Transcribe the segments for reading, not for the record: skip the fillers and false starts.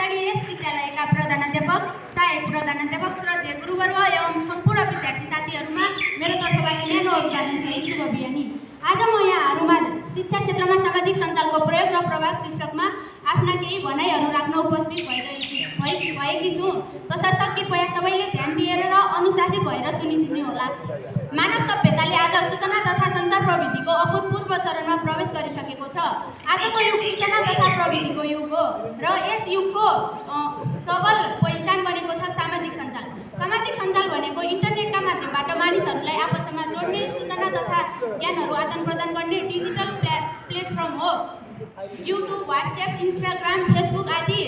अगाडि यस विद्यालयका प्रधानाध्यापक, सहायक प्रधानाध्यापक, श्रद्धेय गुरुवर्ग एवं सम्पूर्ण विद्यार्थी साथीहरूमा मेरो तर्फबाट न्यानो अभिवादन छ। शुभ बिहानी। आज म यहाँहरूमा शिक्षा क्षेत्रमा सामाजिक सञ्जालको प्रयोग र प्रभाव शीर्षकमा आफ्ना केही भनाइहरू राख्न उपस्थित भएकी छु। तसर्थ कृपया सबैले ध्यान दिएर र अनुशासित भएर सुनिदिनु होला। मानव सभ्यताले आज सूचना तथा सञ्चार प्रविधिको अभूतपूर्व चरणमा प्रवेश गरिसकेको छ। आजको युग सूचना तथा प्रविधिको युग हो र यस युगको सबल पहिचान बनेको छ सामाजिक सञ्जाल। सामाजिक सञ्जाल भनेको इन्टरनेटका माध्यमबाट मानिसहरूलाई आपसमा जोड्ने, सूचना तथा ज्ञानहरू आदान प्रदान गर्ने डिजिटल प्लेटफर्म हो। युट्युब, व्हाट्सएप, इन्स्टाग्राम, फेसबुक आदि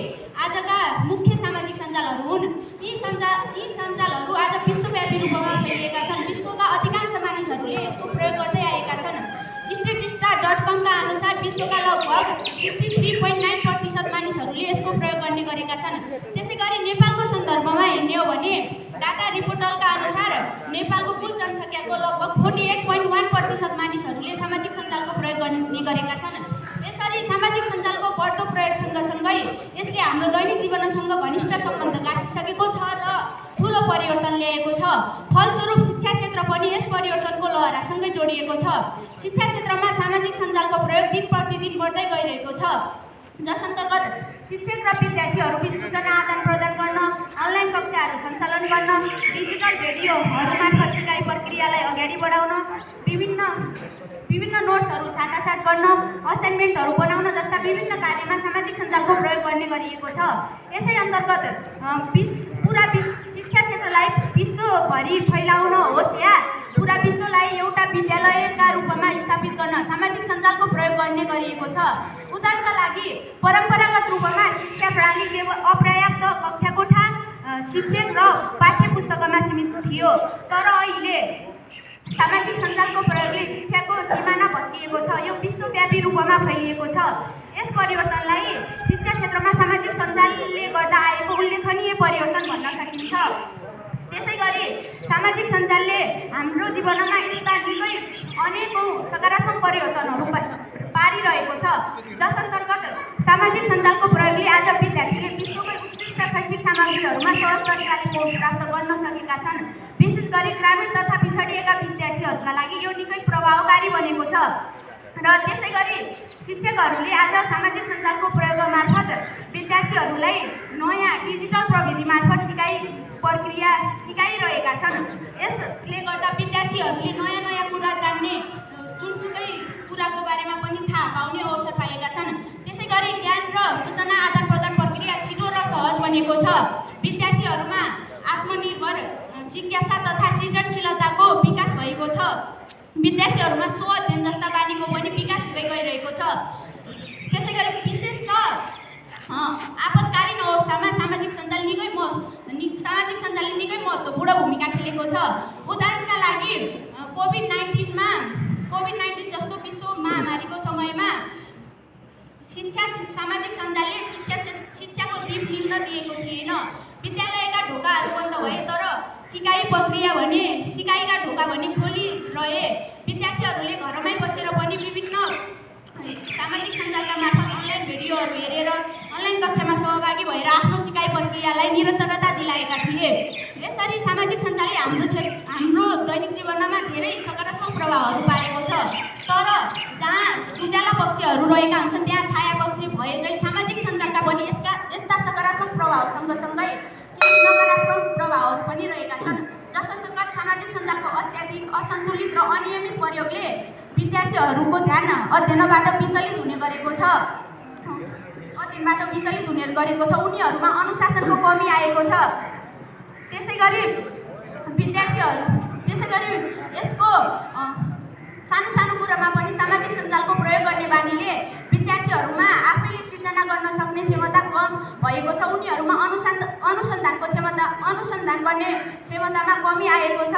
आजका मुख्य सामाजिक सञ्जालहरू हुन्। यी सञ्जालहरू आज विश्वव्यापी रूपमा फैलिएका छन्। विश्वका अधिकांश मानिसहरूले यसको प्रयोग गर्दै आएका छन्। statista.com का अनुसार विश्वका लगभग 63.9% मानिसहरूले यसको प्रयोग गर्ने गरेका छन्। त्यसैगरी नेपालको सन्दर्भमा हेर्ने हो भने डाटा रिपोर्टलका अनुसार नेपालको कुल जनसङ्ख्याको लगभग 48.1% मानिसहरूले सामाजिक सञ्जालको प्रयोग गर्ने गरेका छन्। यसरी सामाजिक सञ्जालको बढ्दो प्रयोग सँगसँगै यसले हाम्रो दैनिक जीवनसँग घनिष्ठ सम्बन्ध गाँसिसकेको छ र ठुलो परिवर्तन ल्याएको छ। फलस्वरूप शिक्षा क्षेत्र पनि यस परिवर्तनको लहरासँगै जोडिएको छ। शिक्षा क्षेत्रमा सामाजिक सञ्जालको प्रयोग दिन प्रतिदिन बढ्दै गइरहेको छ, जस अन्तर्गत शिक्षक र विद्यार्थीहरूबीच सूचना आदान प्रदान गर्न, अनलाइन कक्षाहरू सञ्चालन गर्न, डिजिटल रेडियोहरू मार्फत सिकाइ प्रक्रियालाई अगाडि बढाउन, विभिन्न नोट्सहरू साटासाट गर्न, असाइनमेन्टहरू बनाउन जस्ता विभिन्न कार्यमा सामाजिक सञ्जालको प्रयोग गर्ने गरिएको छ। यसै अन्तर्गत पुरा शिक्षा क्षेत्रलाई विश्वभरि फैलाउन होस् या पुरा विश्वलाई एउटा विद्यालयका रूपमा स्थापित गर्न सामाजिक सञ्जालको प्रयोग गर्ने गरिएको छ। उदाहरणका लागि परम्परागत रूपमा शिक्षा प्रणाली केवल अपर्याप्त कक्षाकोठा, शिक्षक र पाठ्यपुस्तकमा सीमित थियो, तर अहिले सामाजिक सञ्जालको प्रयोगले शिक्षाको सिमाना भत्किएको छ। यो विश्वव्यापी रूपमा फैलिएको छ। यस परिवर्तनलाई शिक्षा क्षेत्रमा सामाजिक सञ्जालले गर्दा आएको उल्लेखनीय परिवर्तन भन्न सकिन्छ। त्यसैगरी सामाजिक सञ्जालले हाम्रो जीवनमा यस्ता निकै अनेकौँ सकारात्मक परिवर्तनहरू पारिरहेको छ, जस अन्तर्गत सामाजिक सञ्जालको प्रयोगले आज विद्यार्थीले विश्वकै उत्कृष्ट शैक्षिक सामग्रीहरूमा सहज तरिकाले पहुँच प्राप्त गर्न सकेका छन्। विशेष गरी ग्रामीण तथा पिछडिएका विद्यार्थीहरूका लागि यो निकै प्रभावकारी बनेको छ र त्यसैगरी शिक्षकहरूले आज सामाजिक सञ्जालको प्रयोग मार्फत विद्यार्थीहरूलाई नयाँ डिजिटल प्रविधि मार्फत सिकाइ प्रक्रिया सिकाइरहेका छन्। यसले गर्दा विद्यार्थीहरूले नयाँ नयाँ कुरा जान्ने, जुनसुकै कुराको बारेमा पनि थाहा पाउने अवसर पाएका छन्। त्यसैगरी ज्ञान र सूचना आदान प्रदान प्रक्रिया छिटो र सहज बनेको छ। विद्यार्थीहरूमा आत्मनिर्भर, जिज्ञासा तथा सृजनशीलताको विकास भएको छ। विद्यार्थीहरूमा स्व-अध्ययन जस्ता बानीको पनि विकास हुँदै गइरहेको छ। त्यसैगरी विशेषतः आपतकालीन अवस्थामा सामाजिक सञ्जालले निकै महत्त्वपूर्ण भूमिका खेलेको छ। उदाहरणका लागि कोभिड-19 जस्तो विश्व महामारीको समयमा सामाजिक सञ्जालले शिक्षाको दिप निम्न दिएको थिएन। विद्यालयका ढोकाहरू बन्द भए तर सिकाइका ढोका भने खोलिरहे। विद्यार्थीहरूले घरमै बसेर पनि विभिन्न सामाजिक सञ्जालका मार्फत अनलाइन भिडियोहरू हेरेर अनलाइन कक्षामा सहभागी भएर आफ्नो सिकाइ प्रक्रियालाई निरन्तरता दिलाएका थिए। यसरी सामाजिक सञ्जालले हाम्रो दैनिक जीवनमा धेरै सकारात्मक प्रभावहरू पारेको छ। तर जहाँ उज्याला पक्षहरू रहेका हुन्छन् त्यहाँ छाया पक्ष भए झैँ सामाजिक सञ्जालका पनि यस्ता सकारात्मक प्रभाव सँगसँगै केही नकारात्मक प्रभावहरू पनि रहेका छन्। जस अन्तर्गत सामाजिक सञ्जालको अत्याधिक, असन्तुलित र अनियमित प्रयोगले विद्यार्थीहरूको ध्यान अध्ययनबाट विचलित हुने गरेको छ। उनीहरूमा अनुशासनको कमी आएको छ। त्यसैगरी यसको सानो कुरामा पनि सामाजिक सञ्जालको प्रयोग गर्ने बानीले विद्यार्थीहरूमा आफैले सिर्जना गर्न सक्ने क्षमता कम भएको छ। उनीहरूमा अनुसन्धान गर्ने क्षमतामा कमी आएको छ।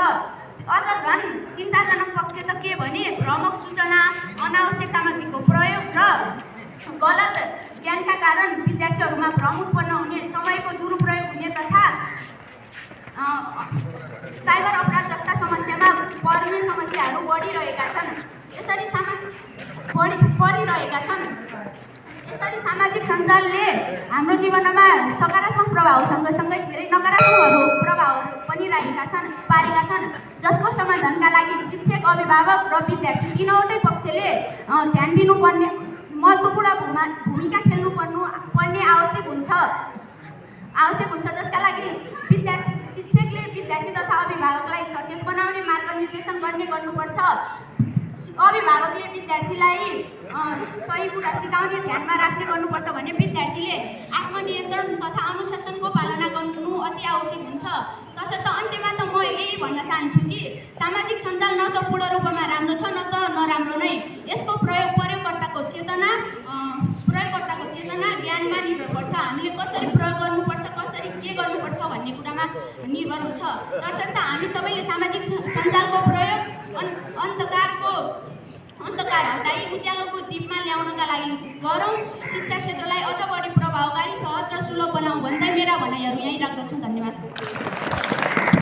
अझ झन् चिन्ताजनक पक्ष त के भने भ्रामक सूचना, अनावश्यक सामग्रीको प्रयोग र गलत ज्ञानका कारण विद्यार्थीहरूमा भ्रम उत्पन्न हुने, समयको दुरुपयोग हुने तथा साइबर अपराध जस्ता समस्यामा पर्ने समस्याहरू बढिरहेका छन्। यसरी सामाजिक सञ्जाल सञ्जालले हाम्रो जीवनमा सकारात्मक प्रभाव सँगसँगै धेरै नकारात्मक प्रभावहरू पनि पारेका छन्, जसको समाधानका लागि शिक्षक, अभिभावक र विद्यार्थी तीनवटै पक्षले ध्यान दिनुपर्ने, महत्त्वपूर्ण भूमिका खेल्नुपर्ने आवश्यक हुन्छ, जसका लागि शिक्षकले विद्यार्थी तथा अभिभावकलाई सचेत बनाउने मार्गनिर्देशन गर्नुपर्छ। अभिभावकले विद्यार्थीलाई सही कुरा सिकाउने ध्यानमा राख्ने गर्नुपर्छ भने विद्यार्थीले आत्मनियन्त्रण तथा अनुशासनको पालना गर्नु अति आवश्यक हुन्छ। तसर्थ अन्त्यमा त म यही भन्न चाहन्छु कि सामाजिक सञ्जाल न त पूर्ण रूपमा राम्रो छ, न त नराम्रो नै। यसको प्रयोगकर्ताको चेतना ज्ञानमा निर्भर पर्छ। हामीले कसरी प्रयोग गर्नुपर्छ, कसरी के गर्नुपर्छ भन्ने कुरामा निर्भर हुन्छ। तसर्थ हामी सबैले सामाजिक सञ्जालको प्रयोग अन्धकार हटाई उज्यालोको दीपमा ल्याउनका लागि गरौँ। शिक्षा क्षेत्रलाई अझ बढी प्रभावकारी, सहज र सुलभ बनाऊ भन्दै मेरा भनाइहरू यहीँ राख्दछु। धन्यवाद।